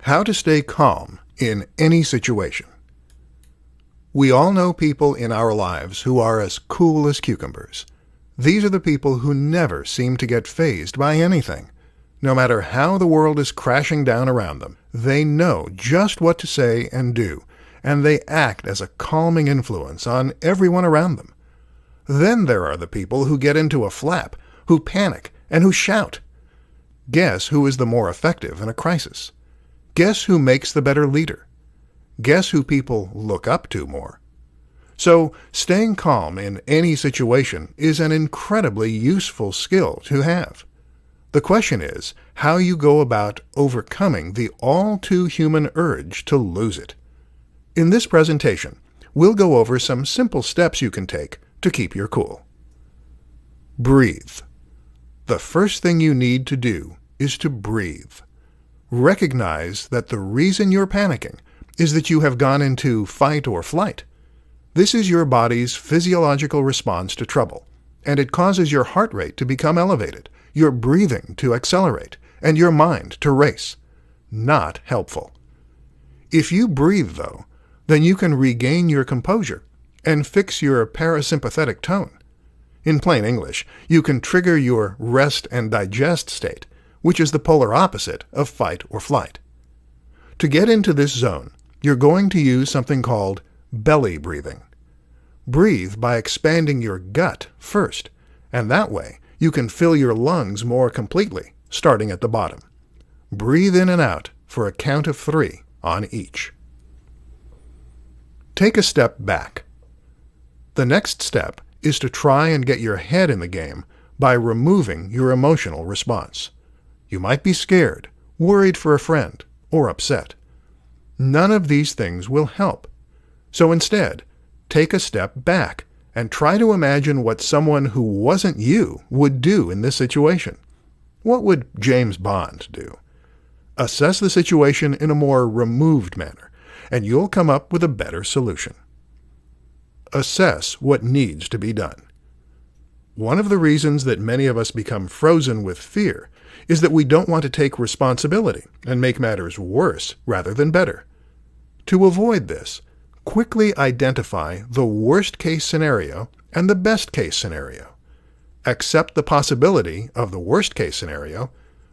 How to stay calm in any situation. We all know people in our lives who are as cool as cucumbers. These are the people who never seem to get fazed by anything. No matter how the world is crashing down around them, they know just what to say and do, and they act as a calming influence on everyone around them. Then there are the people who get into a flap, who panic, and who shout. Guess who is the more effective in a crisis? Guess who makes the better leader? Guess who people look up to more? So, staying calm in any situation is an incredibly useful skill to have. The question is how you go about overcoming the all-too-human urge to lose it. In this presentation, we'll go over some simple steps you can take to keep your cool. Breathe. The first thing you need to do is to breathe. Recognize that the reason you're panicking is that you have gone into fight or flight. This is your body's physiological response to trouble, and it causes your heart rate to become elevated, your breathing to accelerate, and your mind to race. Not helpful. If you breathe, though, then you can regain your composure and fix your parasympathetic tone. In plain English, you can trigger your rest and digest state, which is the polar opposite of fight or flight. To get into this zone, you're going to use something called belly breathing. Breathe by expanding your gut first, and that way you can fill your lungs more completely, starting at the bottom. Breathe in and out for a count of 3 on each. Take a step back. The next step is to try and get your head in the game by removing your emotional response. You might be scared, worried for a friend, or upset. None of these things will help. So instead, take a step back and try to imagine what someone who wasn't you would do in this situation. What would James Bond do? Assess the situation in a more removed manner, and you'll come up with a better solution. Assess what needs to be done. One of the reasons that many of us become frozen with fear is that we don't want to take responsibility and make matters worse rather than better. To avoid this, quickly identify the worst-case scenario and the best-case scenario. Accept the possibility of the worst-case scenario,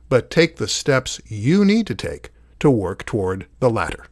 but take the steps you need to take to work toward the latter.